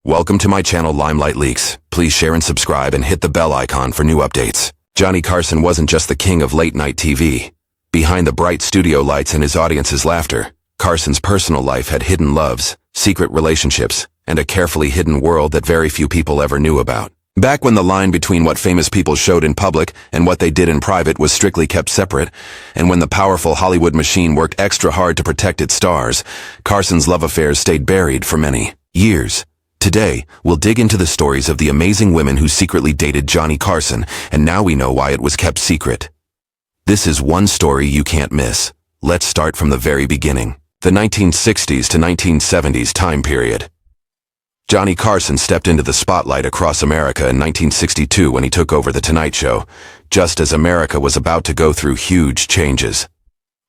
Welcome to my channel Limelight Leaks. Please share and subscribe and hit the bell icon for new updates. Johnny Carson wasn't just the king of late-night TV. Behind the bright studio lights and his audience's laughter, Carson's personal life had hidden loves, secret relationships, and a carefully hidden world that very few people ever knew about. Back when the line between what famous people showed in public and what they did in private was strictly kept separate, and when the powerful Hollywood machine worked extra hard to protect its stars, Carson's love affairs stayed buried for many years. Today, we'll dig into the stories of the amazing women who secretly dated Johnny Carson, and now we know why it was kept secret. This is one story you can't miss. Let's start from the very beginning. The 1960s to 1970s time period. Johnny Carson stepped into the spotlight across America in 1962 when he took over The Tonight Show, just as America was about to go through huge changes.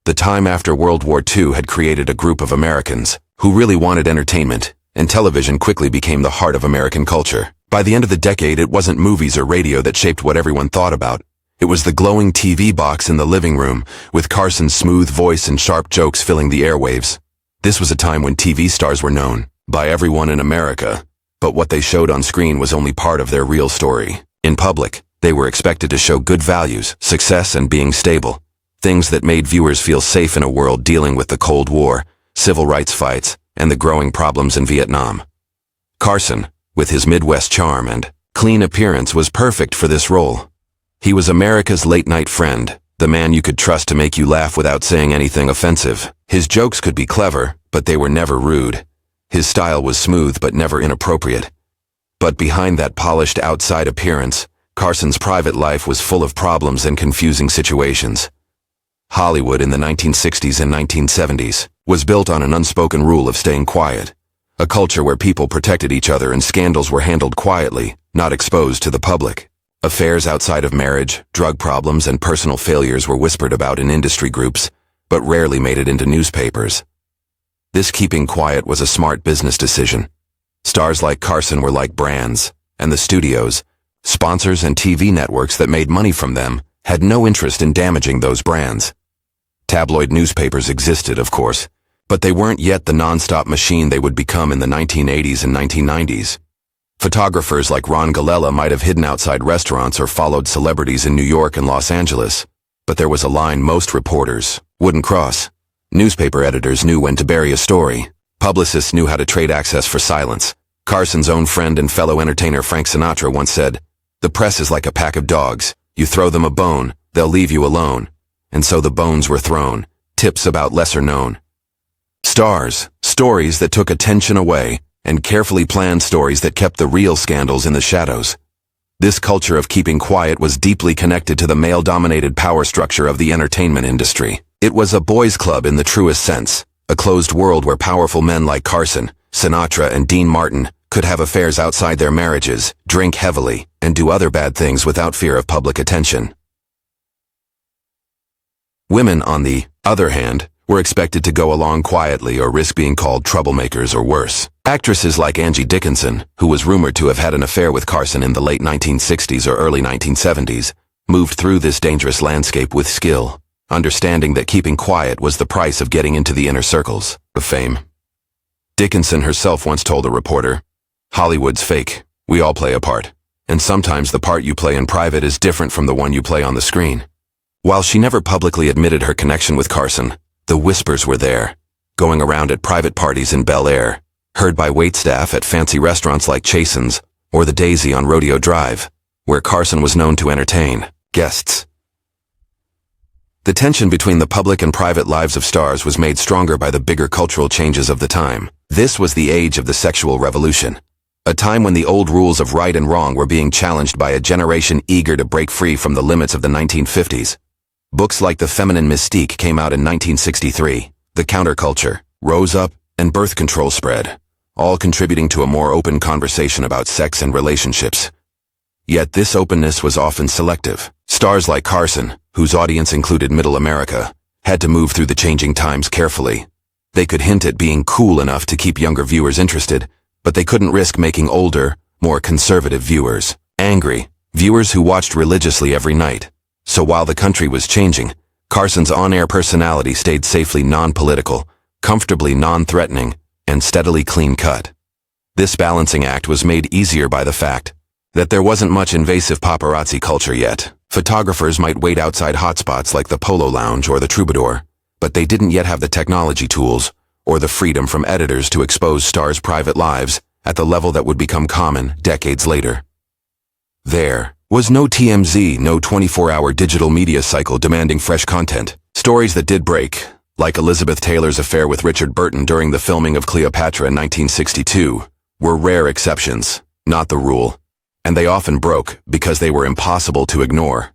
The time after World War II had created a group of Americans who really wanted entertainment, and television quickly became the heart of American culture. By the end of the decade, it wasn't movies or radio that shaped what everyone thought about. It was the glowing TV box in the living room, with Carson's smooth voice and sharp jokes filling the airwaves. This was a time when TV stars were known by everyone in America, but what they showed on screen was only part of their real story. In public, they were expected to show good values, success, and being stable. Things that made viewers feel safe in a world dealing with the Cold War, civil rights fights, and the growing problems in Vietnam. Carson, with his Midwest charm and clean appearance, was perfect for this role. He was America's late-night friend, the man you could trust to make you laugh without saying anything offensive. His jokes could be clever, but they were never rude. His style was smooth but never inappropriate. But behind that polished outside appearance, Carson's private life was full of problems and confusing situations. Hollywood in the 1960s and 1970s was built on an unspoken rule of staying quiet, a culture where people protected each other and scandals were handled quietly, not exposed to the public. Affairs outside of marriage, drug problems, and personal failures were whispered about in industry groups, but rarely made it into newspapers. This keeping quiet was a smart business decision. Stars like Carson were like brands, and the studios, sponsors, and TV networks that made money from them had no interest in damaging those brands. Tabloid newspapers existed, of course, but they weren't yet the non-stop machine they would become in the 1980s and 1990s. Photographers like Ron Galella might have hidden outside restaurants or followed celebrities in New York and Los Angeles, but there was a line most reporters wouldn't cross. Newspaper editors knew when to bury a story. Publicists knew how to trade access for silence. Carson's own friend and fellow entertainer Frank Sinatra once said, "The press is like a pack of dogs. You throw them a bone, they'll leave you alone." And so the bones were thrown, tips about lesser known stars, stories that took attention away, and carefully planned stories that kept the real scandals in the shadows. This culture of keeping quiet was deeply connected to the male-dominated power structure of the entertainment industry. It was a boys' club in the truest sense, a closed world where powerful men like Carson, Sinatra, and Dean Martin could have affairs outside their marriages, drink heavily, and do other bad things without fear of public attention. Women, on the other hand, were expected to go along quietly or risk being called troublemakers or worse. Actresses like Angie Dickinson, who was rumored to have had an affair with Carson in the late 1960s or early 1970s, moved through this dangerous landscape with skill, understanding that keeping quiet was the price of getting into the inner circles of fame. Dickinson herself once told a reporter, "Hollywood's fake. We all play a part. And sometimes the part you play in private is different from the one you play on the screen." While she never publicly admitted her connection with Carson, the whispers were there, going around at private parties in Bel Air, heard by waitstaff at fancy restaurants like Chasen's or the Daisy on Rodeo Drive, where Carson was known to entertain guests. The tension between the public and private lives of stars was made stronger by the bigger cultural changes of the time. This was the age of the sexual revolution, a time when the old rules of right and wrong were being challenged by a generation eager to break free from the limits of the 1950s. Books like The Feminine Mystique came out in 1963. The counterculture rose up, and birth control spread, all contributing to a more open conversation about sex and relationships. Yet this openness was often selective. Stars like Carson, whose audience included middle America, had to move through the changing times carefully. They could hint at being cool enough to keep younger viewers interested, but they couldn't risk making older, more conservative viewers angry, viewers who watched religiously every night. So while the country was changing, Carson's on-air personality stayed safely non-political, comfortably non-threatening, and steadily clean-cut. This balancing act was made easier by the fact that there wasn't much invasive paparazzi culture yet. Photographers might wait outside hotspots like the Polo Lounge or the Troubadour, but they didn't yet have the technology tools or the freedom from editors to expose stars' private lives at the level that would become common decades later. There was no TMZ, no 24-hour digital media cycle demanding fresh content. Stories that did break, like Elizabeth Taylor's affair with Richard Burton during the filming of Cleopatra in 1962, were rare exceptions, not the rule, and they often broke because they were impossible to ignore.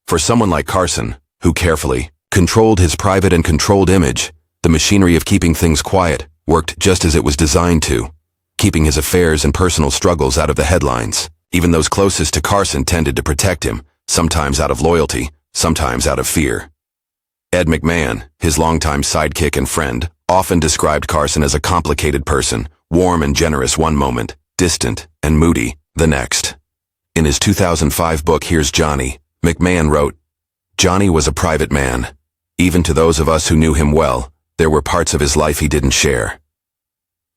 For someone like Carson, who carefully controlled his private and controlled image, the machinery of keeping things quiet worked just as it was designed to, keeping his affairs and personal struggles out of the headlines. Even those closest to Carson tended to protect him, sometimes out of loyalty, sometimes out of fear. Ed McMahon, his longtime sidekick and friend, often described Carson as a complicated person, warm and generous one moment, distant and moody the next. In his 2005 book Here's Johnny, McMahon wrote, "Johnny was a private man. Even to those of us who knew him well, there were parts of his life he didn't share."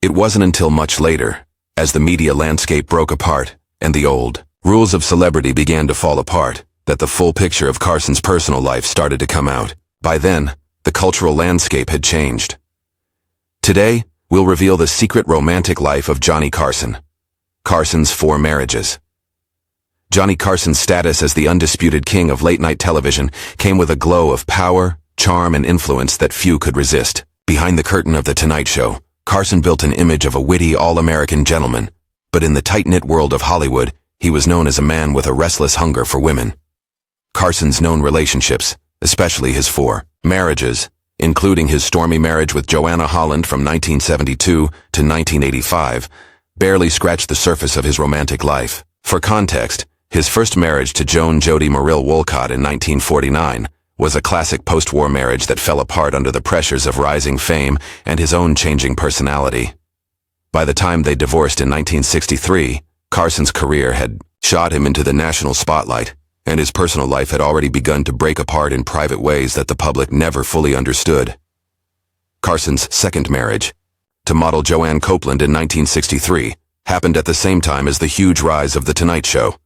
It wasn't until much later, as the media landscape broke apart and the old rules of celebrity began to fall apart, that the full picture of Carson's personal life started to come out. By then, the cultural landscape had changed. Today, we'll reveal the secret romantic life of Johnny Carson. Carson's 4 marriages. Johnny Carson's status as the undisputed king of late-night television came with a glow of power, charm, and influence that few could resist. Behind the curtain of The Tonight Show, Carson built an image of a witty, all-American gentleman, but in the tight-knit world of Hollywood, he was known as a man with a restless hunger for women. Carson's known relationships, especially his 4 marriages, including his stormy marriage with Joanna Holland from 1972 to 1985, barely scratched the surface of his romantic life. For context, his first marriage to Joan Jody Muriel Wolcott in 1949 was a classic post-war marriage that fell apart under the pressures of rising fame and his own changing personality. By the time they divorced in 1963, Carson's career had shot him into the national spotlight, and his personal life had already begun to break apart in private ways that the public never fully understood. Carson's second marriage, to model Joanne Copeland in 1963, happened at the same time as the huge rise of The Tonight Show.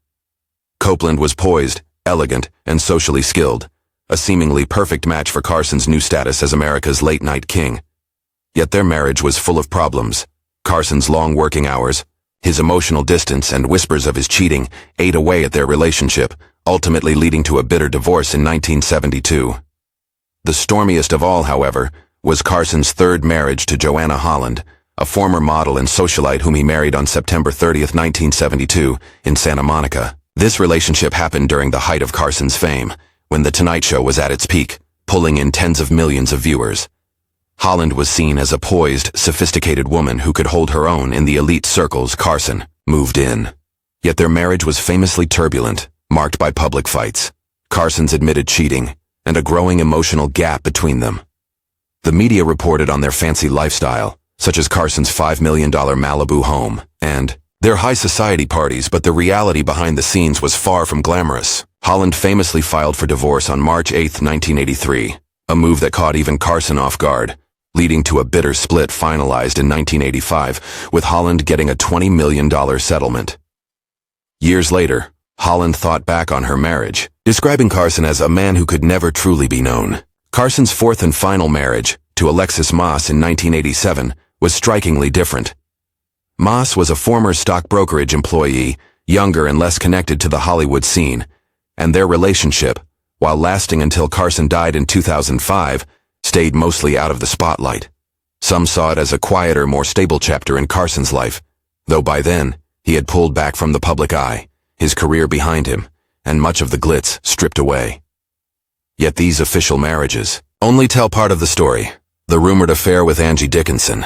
Copeland was poised, elegant, and socially skilled, a seemingly perfect match for Carson's new status as America's late-night king. Yet their marriage was full of problems. Carson's long working hours, his emotional distance, and whispers of his cheating ate away at their relationship, ultimately leading to a bitter divorce in 1972. The stormiest of all, however, was Carson's third marriage to Joanna Holland, a former model and socialite whom he married on September 30, 1972, in Santa Monica. This relationship happened during the height of Carson's fame, when The Tonight Show was at its peak, pulling in tens of millions of viewers. Holland was seen as a poised, sophisticated woman who could hold her own in the elite circles Carson moved in. Yet their marriage was famously turbulent, marked by public fights, Carson's admitted cheating, and a growing emotional gap between them. The media reported on their fancy lifestyle, such as Carson's $5 million Malibu home, and their high society parties, but the reality behind the scenes was far from glamorous. Holland famously filed for divorce on March 8, 1983, a move that caught even Carson off guard, leading to a bitter split finalized in 1985, with Holland getting a $20 million settlement. Years later, Holland thought back on her marriage, describing Carson as a man who could never truly be known. Carson's fourth and final marriage, to Alexis Moss in 1987, was strikingly different. Moss was a former stock brokerage employee, younger and less connected to the Hollywood scene, and their relationship, while lasting until Carson died in 2005, stayed mostly out of the spotlight. Some saw it as a quieter, more stable chapter in Carson's life, though by then, he had pulled back from the public eye, his career behind him, and much of the glitz stripped away. Yet these official marriages only tell part of the story, the rumored affair with Angie Dickinson.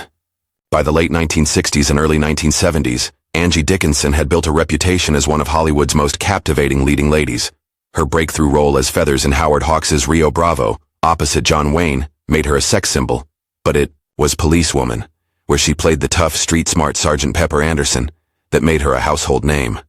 By the late 1960s and early 1970s, Angie Dickinson had built a reputation as one of Hollywood's most captivating leading ladies. Her breakthrough role as Feathers in Howard Hawks' Rio Bravo, opposite John Wayne, made her a sex symbol, but it was Policewoman, where she played the tough, street-smart Sergeant Pepper Anderson, that made her a household name.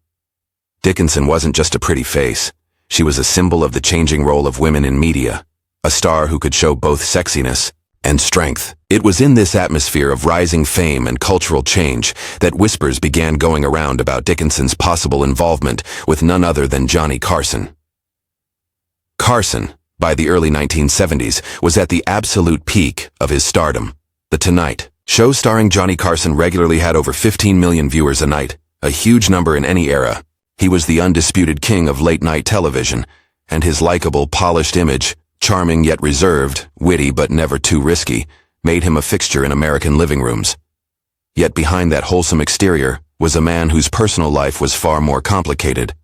Dickinson wasn't just a pretty face. She was a symbol of the changing role of women in media, a star who could show both sexiness and strength. It was in this atmosphere of rising fame and cultural change that whispers began going around about Dickinson's possible involvement with none other than Johnny Carson. Carson, by the early 1970s, was at the absolute peak of his stardom. The Tonight Show starring Johnny Carson regularly had over 15 million viewers a night, a huge number in any era. He was the undisputed king of late-night television, and his likable, polished image, charming yet reserved, witty but never too risky, made him a fixture in American living rooms. Yet behind that wholesome exterior was a man whose personal life was far more complicated.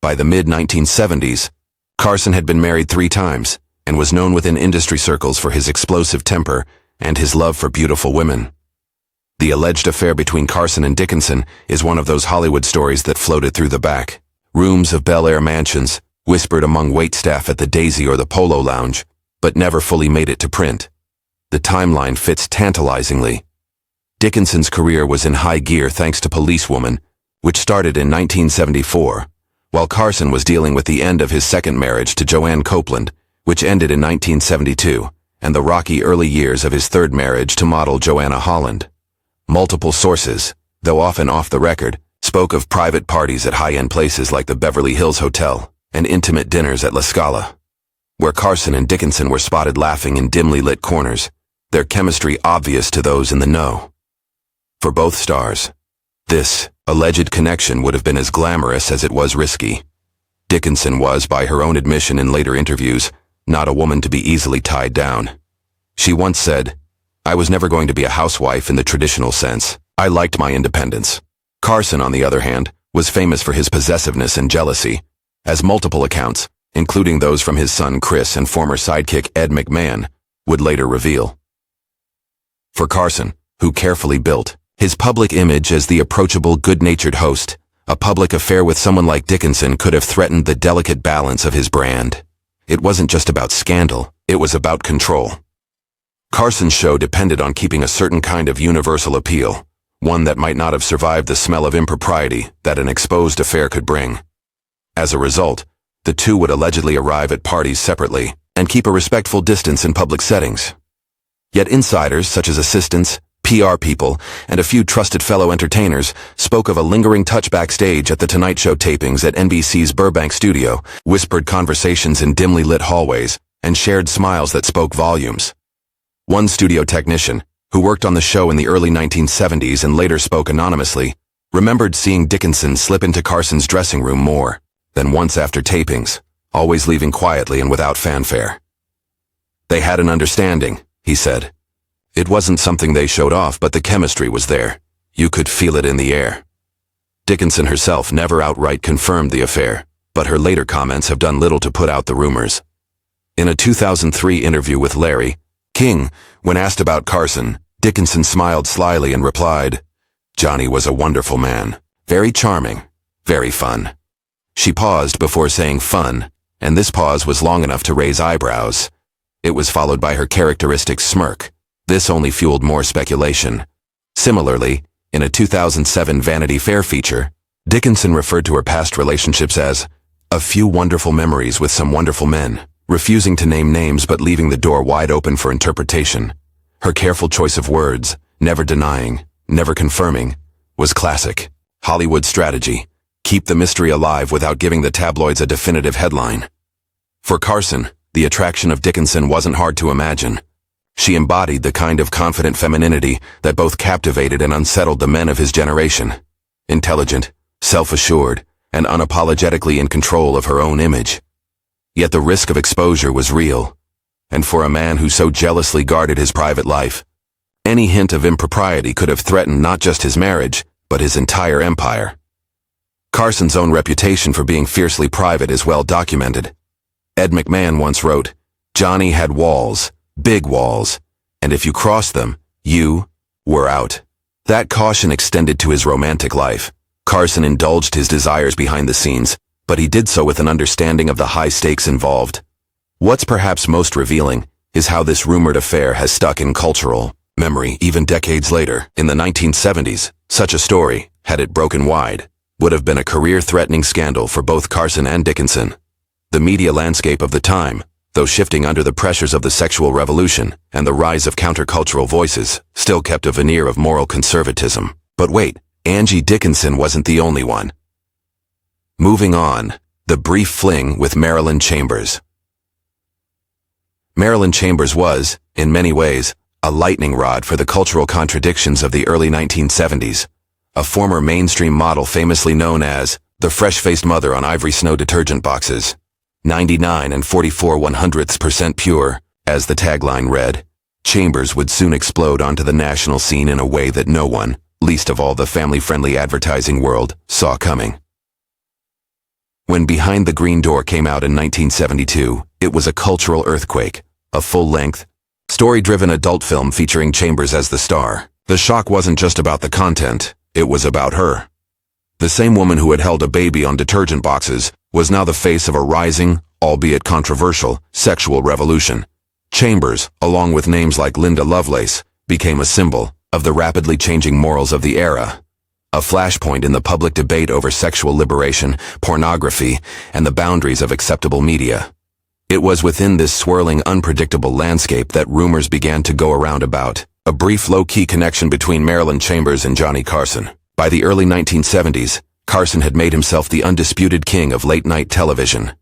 By the mid-1970s, Carson had been married 3 times and was known within industry circles for his explosive temper and his love for beautiful women. The alleged affair between Carson and Dickinson is one of those Hollywood stories that floated through the back rooms of Bel Air mansions, whispered among waitstaff at the Daisy or the Polo Lounge, but never fully made it to print. The timeline fits tantalizingly. Dickinson's career was in high gear thanks to Policewoman, which started in 1974, while Carson was dealing with the end of his second marriage to Joanne Copeland, which ended in 1972, and the rocky early years of his third marriage to model Joanna Holland. Multiple sources, though often off the record, spoke of private parties at high-end places like the Beverly Hills Hotel and intimate dinners at La Scala, where Carson and Dickinson were spotted laughing in dimly lit corners, their chemistry obvious to those in the know. For both stars, this alleged connection would have been as glamorous as it was risky. Dickinson was, by her own admission in later interviews, not a woman to be easily tied down. She once said, "I was never going to be a housewife in the traditional sense. I liked my independence." Carson, on the other hand, was famous for his possessiveness and jealousy, as multiple accounts, including those from his son Chris and former sidekick Ed McMahon, would later reveal. For Carson, who carefully built his public image as the approachable, good-natured host, a public affair with someone like Dickinson could have threatened the delicate balance of his brand. It wasn't just about scandal, it was about control. Carson's show depended on keeping a certain kind of universal appeal, one that might not have survived the smell of impropriety that an exposed affair could bring. As a result, the two would allegedly arrive at parties separately and keep a respectful distance in public settings. Yet insiders, such as assistants, PR people, and a few trusted fellow entertainers, spoke of a lingering touch backstage at the Tonight Show tapings at NBC's Burbank studio, whispered conversations in dimly lit hallways, and shared smiles that spoke volumes. One studio technician, who worked on the show in the early 1970s and later spoke anonymously, remembered seeing Dickinson slip into Carson's dressing room more than once after tapings, always leaving quietly and without fanfare. "They had an understanding," he said. "It wasn't something they showed off, but the chemistry was there. You could feel it in the air." Dickinson herself never outright confirmed the affair, but her later comments have done little to put out the rumors. In a 2003 interview with Larry King, when asked about Carson, Dickinson smiled slyly and replied, "Johnny was a wonderful man, very charming, very fun." She paused before saying fun, and this pause was long enough to raise eyebrows. It was followed by her characteristic smirk. This only fueled more speculation. Similarly, in a 2007 Vanity Fair feature, Dickinson referred to her past relationships as a few wonderful memories with some wonderful men, refusing to name names but leaving the door wide open for interpretation. Her careful choice of words, never denying, never confirming, was classic Hollywood strategy. Keep the mystery alive without giving the tabloids a definitive headline. For Carson, the attraction of Dickinson wasn't hard to imagine. She embodied the kind of confident femininity that both captivated and unsettled the men of his generation. Intelligent, self-assured, and unapologetically in control of her own image. Yet the risk of exposure was real, and for a man who so jealously guarded his private life, any hint of impropriety could have threatened not just his marriage, but his entire empire. Carson's own reputation for being fiercely private is well documented. Ed McMahon once wrote, "Johnny had walls, big walls, and if you crossed them, you were out." That caution extended to his romantic life. Carson indulged his desires behind the scenes, but he did so with an understanding of the high stakes involved. What's perhaps most revealing is how this rumored affair has stuck in cultural memory even decades later. In the 1970s, such a story, had it broken wide, would have been a career-threatening scandal for both Carson and Dickinson. The media landscape of the time, though shifting under the pressures of the sexual revolution and the rise of countercultural voices, still kept a veneer of moral conservatism. But wait, Angie Dickinson wasn't the only one. Moving on, the brief fling with Marilyn Chambers. Marilyn Chambers was, in many ways, a lightning rod for the cultural contradictions of the early 1970s. A former mainstream model famously known as the fresh-faced mother on ivory snow detergent boxes. 99 and 44/100% pure, as the tagline read, Chambers would soon explode onto the national scene in a way that no one, least of all the family-friendly advertising world, saw coming. When Behind the Green Door came out in 1972, it was a cultural earthquake, a full-length, story-driven adult film featuring Chambers as the star. The shock wasn't just about the content, it was about her. The same woman who had held a baby on detergent boxes was now the face of a rising, albeit controversial, sexual revolution. Chambers, along with names like Linda Lovelace, became a symbol of the rapidly changing morals of the era. A flashpoint in the public debate over sexual liberation, pornography, and the boundaries of acceptable media. It was within this swirling, unpredictable landscape that rumors began to go around about a brief low-key connection between Marilyn Chambers and Johnny Carson. By the early 1970s, Carson had made himself the undisputed king of late-night television.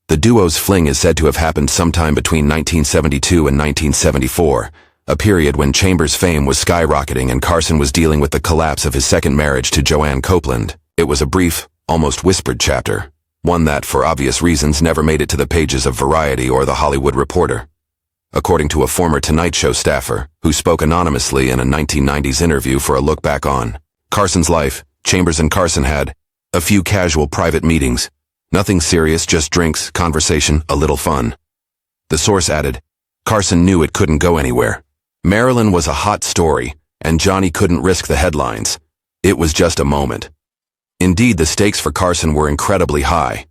The duo's fling is said to have happened sometime between 1972 and 1974, a period when Chambers' fame was skyrocketing and Carson was dealing with the collapse of his second marriage to Joanne Copeland. It was a brief, almost whispered chapter, one that, for obvious reasons, never made it to the pages of Variety or The Hollywood Reporter. According to a former Tonight Show staffer, who spoke anonymously in a 1990s interview for a look back on Carson's life, Chambers and Carson had a few casual private meetings. Nothing serious, just drinks, conversation, a little fun. The source added, Carson knew it couldn't go anywhere. Marilyn was a hot story, and Johnny couldn't risk the headlines. It was just a moment. Indeed, the stakes for Carson were incredibly high.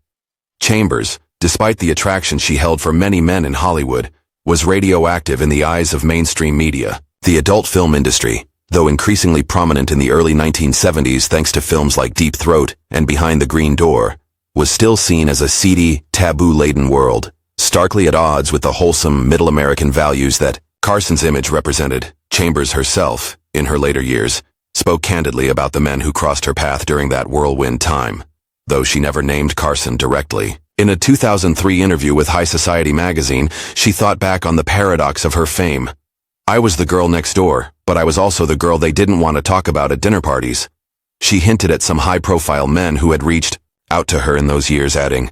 Chambers, despite the attraction she held for many men in Hollywood, was radioactive in the eyes of mainstream media. The adult film industry, though increasingly prominent in the early 1970s thanks to films like Deep Throat and Behind the Green Door, was still seen as a seedy, taboo-laden world, starkly at odds with the wholesome middle American values that Carson's image represented. Chambers herself, in her later years, spoke candidly about the men who crossed her path during that whirlwind time, though she never named Carson directly. In a 2003 interview with High Society magazine, she thought back on the paradox of her fame. I was the girl next door, but I was also the girl they didn't want to talk about at dinner parties. She hinted at some high-profile men who had reached out to her in those years, adding,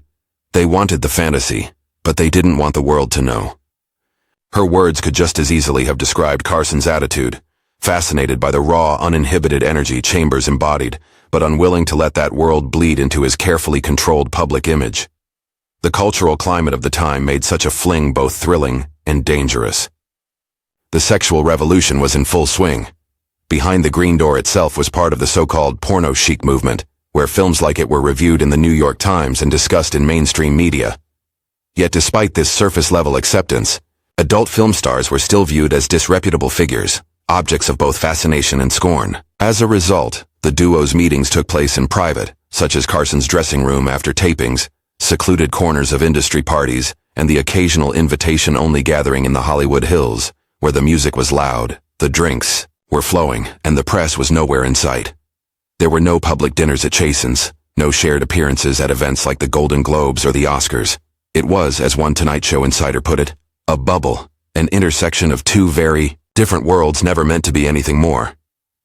they wanted the fantasy, but they didn't want the world to know. Her words could just as easily have described Carson's attitude, fascinated by the raw, uninhibited energy Chambers embodied, but unwilling to let that world bleed into his carefully controlled public image. The cultural climate of the time made such a fling both thrilling and dangerous. The sexual revolution was in full swing. Behind the Green Door itself was part of the so-called porno chic movement, where films like it were reviewed in the New York Times and discussed in mainstream media. Yet despite this surface-level acceptance, adult film stars were still viewed as disreputable figures, objects of both fascination and scorn. As a result, the duo's meetings took place in private, such as Carson's dressing room after tapings, secluded corners of industry parties, and the occasional invitation-only gathering in the Hollywood Hills, where the music was loud, the drinks were flowing, and the press was nowhere in sight. There were no public dinners at Chasen's, no shared appearances at events like the Golden Globes or the Oscars. It was, as one Tonight Show insider put it, a bubble, an intersection of two very different worlds never meant to be anything more.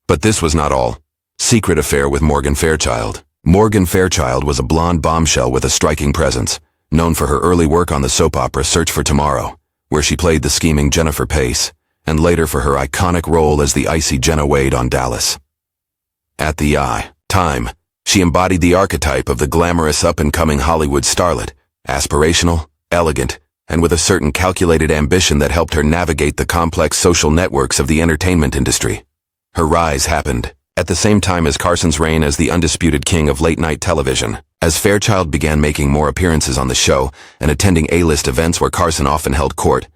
But this was not all. Secret affair with Morgan Fairchild. Morgan Fairchild was a blonde bombshell with a striking presence, known for her early work on the soap opera Search for Tomorrow, where she played the scheming Jennifer Pace, and later for her iconic role as the icy Jenna Wade on Dallas. At the time, she embodied the archetype of the glamorous up-and-coming Hollywood starlet, aspirational, elegant, and with a certain calculated ambition that helped her navigate the complex social networks of the entertainment industry. Her rise happened at the same time as Carson's reign as the undisputed king of late-night television. As Fairchild began making more appearances on the show and attending A-list events where Carson often held court,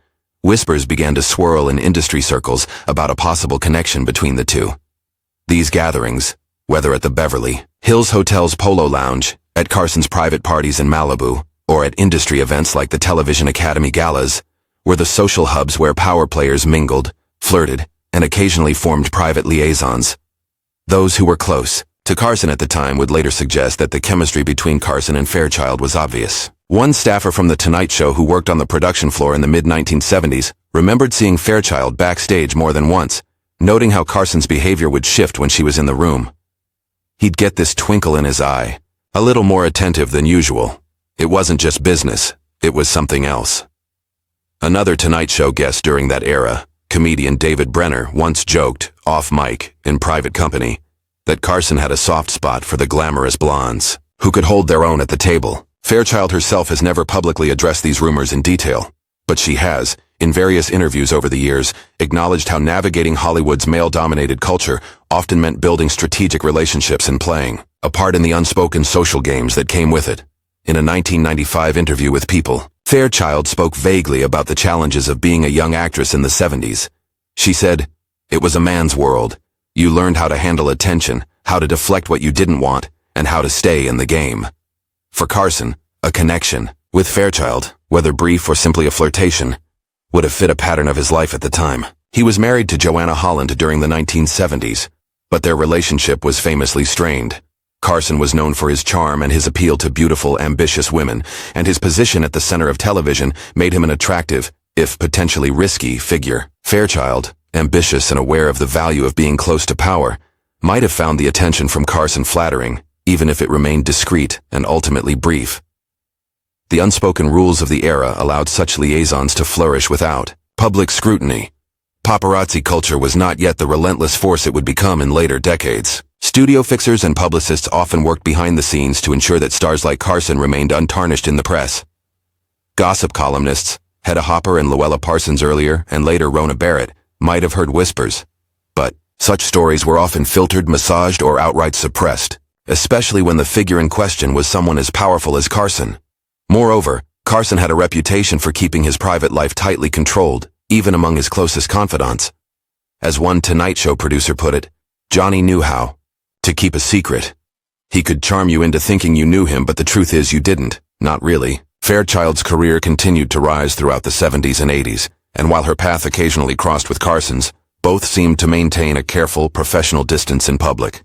whispers began to swirl in industry circles about a possible connection between the two. These gatherings, whether at the Beverly Hills Hotel's Polo Lounge, at Carson's private parties in Malibu, or at industry events like the Television Academy Galas, were the social hubs where power players mingled, flirted, and occasionally formed private liaisons. Those who were close to Carson at the time would later suggest that the chemistry between Carson and Fairchild was obvious. One staffer from The Tonight Show who worked on the production floor in the mid-1970s remembered seeing Fairchild backstage more than once, noting how Carson's behavior would shift when she was in the room. He'd get this twinkle in his eye, a little more attentive than usual. It wasn't just business, it was something else. Another Tonight Show guest during that era, comedian David Brenner, once joked, off mic, in private company, that Carson had a soft spot for the glamorous blondes, who could hold their own at the table. Fairchild herself has never publicly addressed these rumors in detail, but she has, in various interviews over the years, acknowledged how navigating Hollywood's male-dominated culture often meant building strategic relationships and playing a part in the unspoken social games that came with it. In a 1995 interview with People, Fairchild spoke vaguely about the challenges of being a young actress in the 70s. She said, "It was a man's world. You learned how to handle attention, how to deflect what you didn't want, and how to stay in the game." For Carson, a connection with Fairchild, whether brief or simply a flirtation, would have fit a pattern of his life at the time. He was married to Joanna Holland during the 1970s, but their relationship was famously strained. Carson was known for his charm and his appeal to beautiful, ambitious women, and his position at the center of television made him an attractive, if potentially risky, figure. Fairchild, ambitious and aware of the value of being close to power, might have found the attention from Carson flattering, even if it remained discreet and ultimately brief. The unspoken rules of the era allowed such liaisons to flourish without public scrutiny. Paparazzi culture was not yet the relentless force it would become in later decades. Studio fixers and publicists often worked behind the scenes to ensure that stars like Carson remained untarnished in the press. Gossip columnists, Hedda Hopper and Luella Parsons earlier, and later Rona Barrett, might have heard whispers. But such stories were often filtered, massaged, or outright suppressed, especially when the figure in question was someone as powerful as Carson. Moreover, Carson had a reputation for keeping his private life tightly controlled, even among his closest confidants. As one Tonight Show producer put it, Johnny knew how to keep a secret. He could charm you into thinking you knew him, but the truth is you didn't. Not really. Fairchild's career continued to rise throughout the 70s and 80s, and while her path occasionally crossed with Carson's, both seemed to maintain a careful, professional distance in public.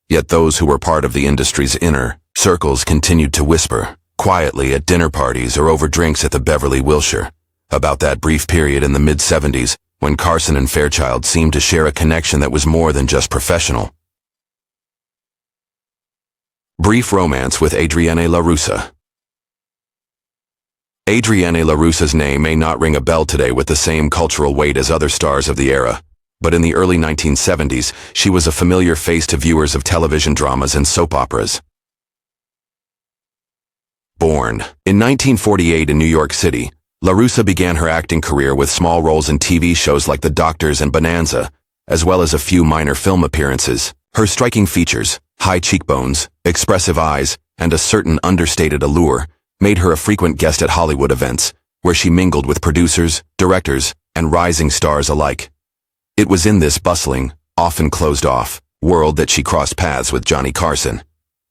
Yet those who were part of the industry's inner circles continued to whisper, quietly at dinner parties or over drinks at the Beverly Wilshire, about that brief period in the mid-70s when Carson and Fairchild seemed to share a connection that was more than just professional. Brief romance with Adrienne LaRussa. Adrienne LaRussa's name may not ring a bell today with the same cultural weight as other stars of the era, but in the early 1970s, she was a familiar face to viewers of television dramas and soap operas. Born in 1948 in New York City, LaRussa began her acting career with small roles in TV shows like The Doctors and Bonanza, as well as a few minor film appearances. Her striking features, high cheekbones, expressive eyes, and a certain understated allure made her a frequent guest at Hollywood events, where she mingled with producers, directors, and rising stars alike. It was in this bustling, often closed-off, world that she crossed paths with Johnny Carson.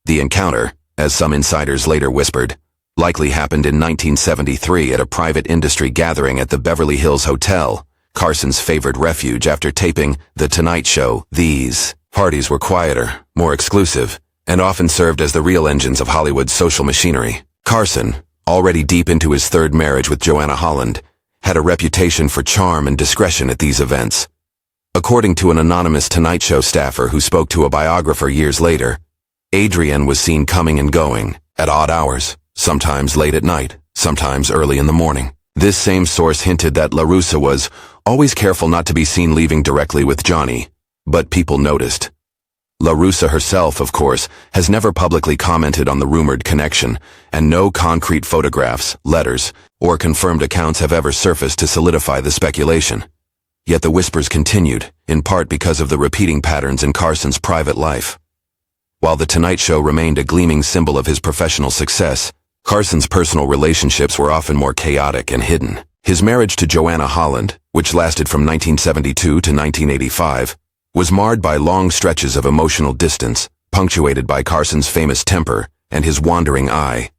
The encounter, as some insiders later whispered, likely happened in 1973 at a private industry gathering at the Beverly Hills Hotel, Carson's favorite refuge after taping The Tonight Show. These parties were quieter, more exclusive, and often served as the real engines of Hollywood's social machinery. Carson, already deep into his third marriage with Joanna Holland, had a reputation for charm and discretion at these events. According to an anonymous Tonight Show staffer who spoke to a biographer years later, Adrienne was seen coming and going, at odd hours, sometimes late at night, sometimes early in the morning. This same source hinted that LaRussa was always careful not to be seen leaving directly with Johnny, but people noticed. LaRussa herself, of course, has never publicly commented on the rumored connection, and no concrete photographs, letters, or confirmed accounts have ever surfaced to solidify the speculation. Yet the whispers continued, in part because of the repeating patterns in Carson's private life. While The Tonight Show remained a gleaming symbol of his professional success, Carson's personal relationships were often more chaotic and hidden. His marriage to Joanna Holland, which lasted from 1972 to 1985, was marred by long stretches of emotional distance, punctuated by Carson's famous temper and his wandering eye.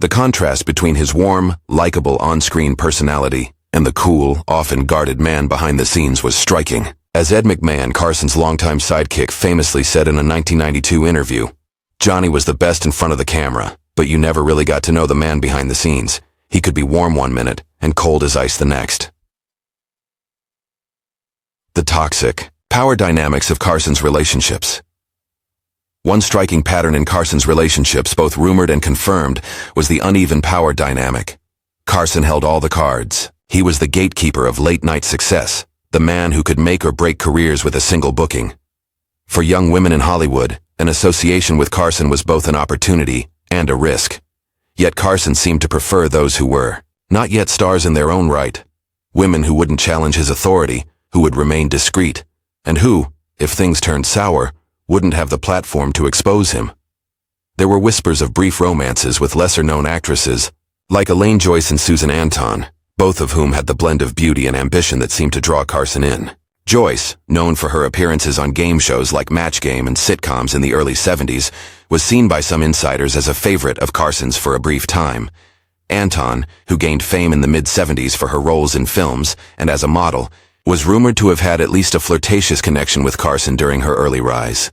The contrast between his warm, likable on-screen personality and the cool, often guarded man behind the scenes was striking. As Ed McMahon, Carson's longtime sidekick, famously said in a 1992 interview, "Johnny was the best in front of the camera, but you never really got to know the man behind the scenes. He could be warm one minute and cold as ice the next." The toxic power dynamics of Carson's relationships. One striking pattern in Carson's relationships, both rumored and confirmed, was the uneven power dynamic. Carson held all the cards. He was the gatekeeper of late-night success, the man who could make or break careers with a single booking. For young women in Hollywood, an association with Carson was both an opportunity and a risk. Yet Carson seemed to prefer those who were not yet stars in their own right, women who wouldn't challenge his authority, who would remain discreet, and who, if things turned sour, wouldn't have the platform to expose him. There were whispers of brief romances with lesser-known actresses, like Elaine Joyce and Susan Anton, both of whom had the blend of beauty and ambition that seemed to draw Carson in. Joyce, known for her appearances on game shows like Match Game and sitcoms in the early 70s, was seen by some insiders as a favorite of Carson's for a brief time. Anton, who gained fame in the mid-70s for her roles in films and as a model, was rumored to have had at least a flirtatious connection with Carson during her early rise.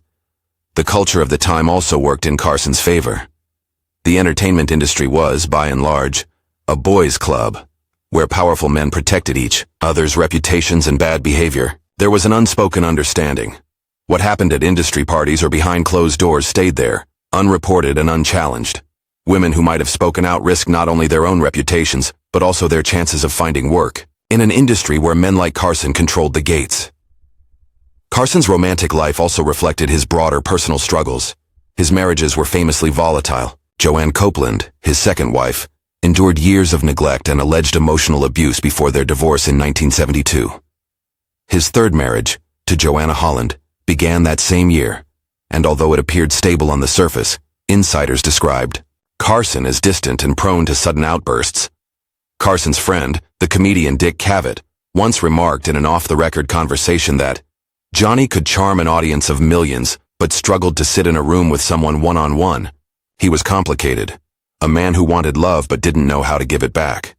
The culture of the time also worked in Carson's favor. The entertainment industry was, by and large, a boys' club, where powerful men protected each other's reputations and bad behavior. There was an unspoken understanding. What happened at industry parties or behind closed doors stayed there, unreported and unchallenged. Women who might have spoken out risked not only their own reputations, but also their chances of finding work, in an industry where men like Carson controlled the gates. Carson's romantic life also reflected his broader personal struggles. His marriages were famously volatile. Joanne Copeland, his second wife, endured years of neglect and alleged emotional abuse before their divorce in 1972. His third marriage, to Joanna Holland, began that same year, and although it appeared stable on the surface, insiders described Carson as distant and prone to sudden outbursts. Carson's friend, the comedian Dick Cavett, once remarked in an off-the-record conversation that Johnny could charm an audience of millions, but struggled to sit in a room with someone one-on-one. He was complicated, a man who wanted love but didn't know how to give it back.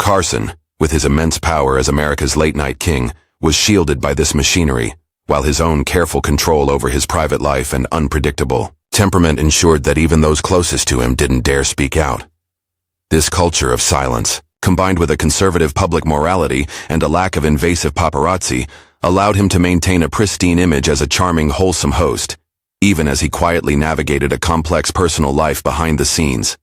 Carson, with his immense power as America's late-night king, was shielded by this machinery, while his own careful control over his private life and unpredictable temperament ensured that even those closest to him didn't dare speak out. This culture of silence, combined with a conservative public morality and a lack of invasive paparazzi, allowed him to maintain a pristine image as a charming, wholesome host, even as he quietly navigated a complex personal life behind the scenes.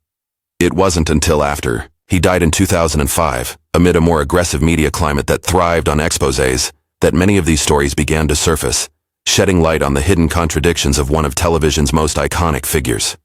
It wasn't until after he died in 2005, amid a more aggressive media climate that thrived on exposés, that many of these stories began to surface, shedding light on the hidden contradictions of one of television's most iconic figures.